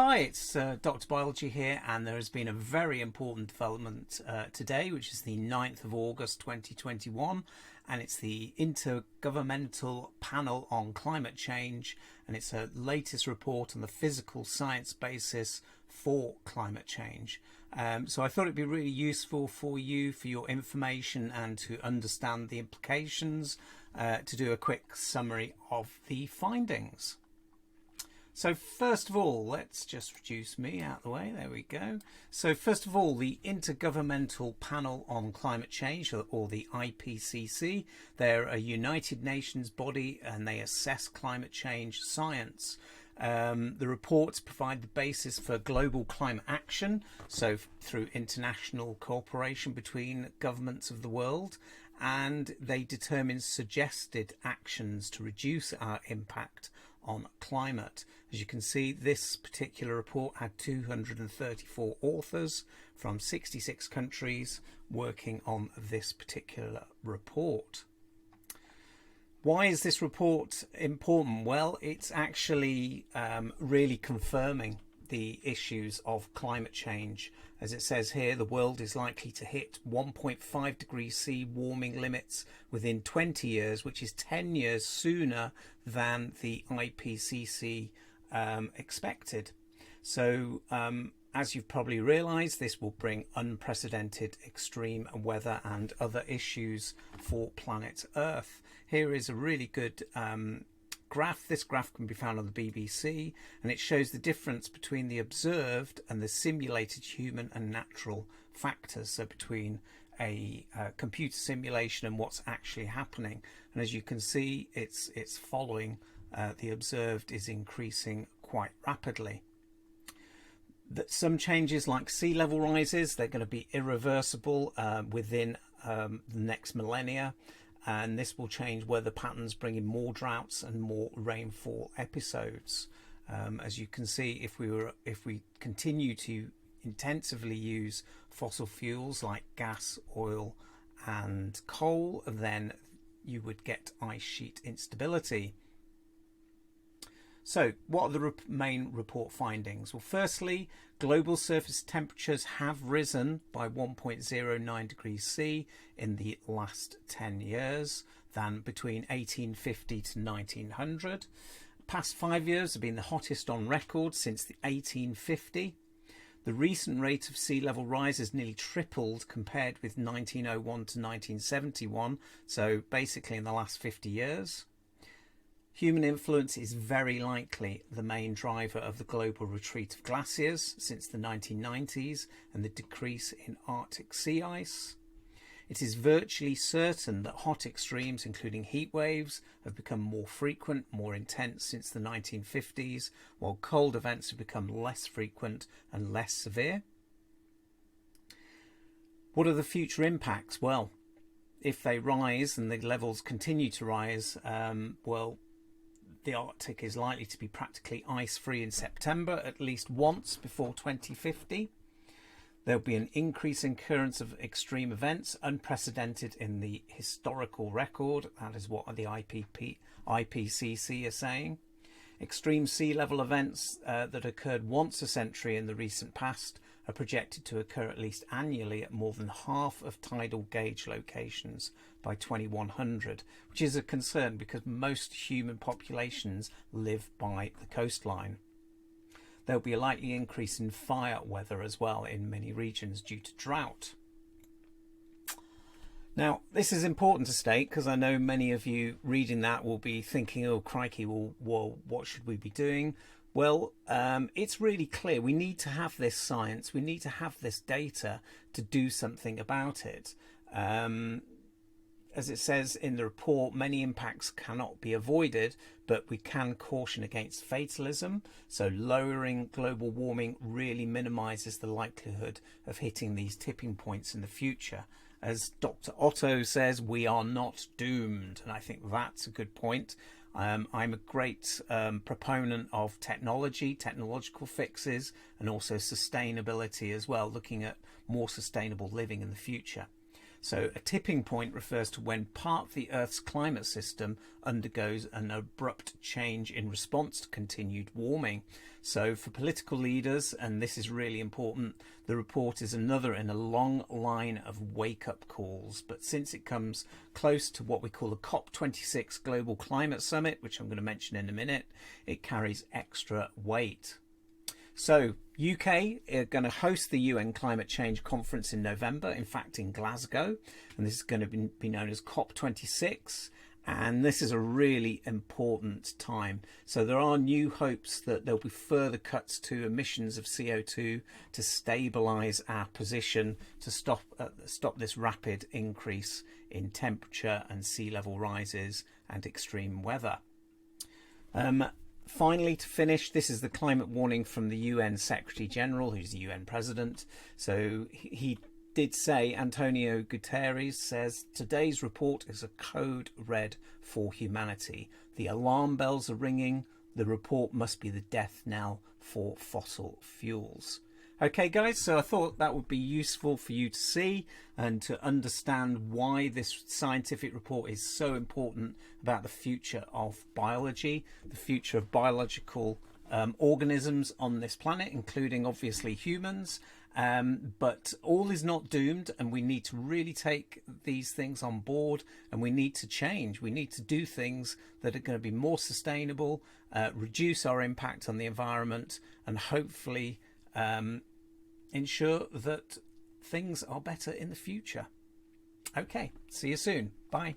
Hi, it's DrBiology here, and there has been a very important development today, which is the 9th of August 2021, and it's the Intergovernmental Panel on Climate Change, and it's a latest report on the physical science basis for climate change. So I thought it'd be really useful for you, for your information, and to understand the implications, to do a quick summary of the findings. So first of all, let's just reduce me out of the way. There we go. So first of all, the Intergovernmental Panel on Climate Change, or the IPCC, they're a United Nations body and they assess climate change science. The reports provide the basis for global climate action, so through international cooperation between governments of the world, and they determine suggested actions to reduce our impact on climate. As you can see, this particular report had 234 authors from 66 countries working on this particular report. Why is this report important? Well, it's actually really confirming the issues of climate change. As it says here, the world is likely to hit 1.5 degrees C warming limits within 20 years, which is 10 years sooner than the IPCC expected. So as you've probably realized, this will bring unprecedented extreme weather and other issues for planet Earth. Here is a really good graph. This graph can be found on the BBC, and it shows the difference between the observed and the simulated human and natural factors, so between a computer simulation and what's actually happening. And as you can see, it's following the observed is increasing quite rapidly. That some changes like sea level rises, they're going to be irreversible within the next millennia. And this will change weather patterns, bringing more droughts and more rainfall episodes. As you can see, if we continue to intensively use fossil fuels like gas, oil and coal, then you would get ice sheet instability. So what are the main report findings? Well, firstly, global surface temperatures have risen by 1.09 degrees C in the last 10 years than between 1850 to 1900. Past 5 years have been the hottest on record since the 1850. The recent rate of sea level rise has nearly tripled compared with 1901 to 1971, so basically in the last 50 years. Human influence is very likely the main driver of the global retreat of glaciers since the 1990s and the decrease in Arctic sea ice. It is virtually certain that hot extremes, including heat waves, have become more frequent, more intense since the 1950s, while cold events have become less frequent and less severe. What are the future impacts? Well, if they rise and the levels continue to rise, the Arctic is likely to be practically ice-free in September at least once before 2050. There'll be an increase in occurrence of extreme events, unprecedented in the historical record. That is what the IPCC are saying. Extreme sea level events that occurred once a century in the recent past are projected to occur at least annually at more than half of tidal gauge locations by 2100, which is a concern because most human populations live by the coastline. There'll be a likely increase in fire weather as well in many regions due to drought. Now, this is important to state because I know many of you reading that will be thinking, oh crikey, well what should we be doing? Well, it's really clear. We need to have this science. We need to have this data to do something about it. As it says in the report, many impacts cannot be avoided, but we can caution against fatalism. So lowering global warming really minimises the likelihood of hitting these tipping points in the future. As Dr. Otto says, we are not doomed. And I think that's a good point. I'm a great proponent of technology, technological fixes, and also sustainability as well, looking at more sustainable living in the future. So a tipping point refers to when part of the Earth's climate system undergoes an abrupt change in response to continued warming. So for political leaders, and this is really important, the report is another in a long line of wake-up calls. But since it comes close to what we call the COP26 Global Climate Summit, which I'm going to mention in a minute, it carries extra weight. So UK are going to host the UN Climate Change Conference in November, in fact in Glasgow, and this is going to be known as COP26, and this is a really important time. So there are new hopes that there'll be further cuts to emissions of CO2 to stabilise our position to stop this rapid increase in temperature and sea level rises and extreme weather. Finally, to finish, this is the climate warning from the UN Secretary General, who's the UN President. So he did say, Antonio Guterres says, today's report is a code red for humanity. The alarm bells are ringing. The report must be the death knell for fossil fuels. Okay, guys, so I thought that would be useful for you to see and to understand why this scientific report is so important about the future of biology, the future of biological organisms on this planet, including obviously humans. But all is not doomed, and we need to really take these things on board, and we need to change. We need to do things that are going to be more sustainable, reduce our impact on the environment, and hopefully ensure that things are better in the future. Okay, see you soon. Bye.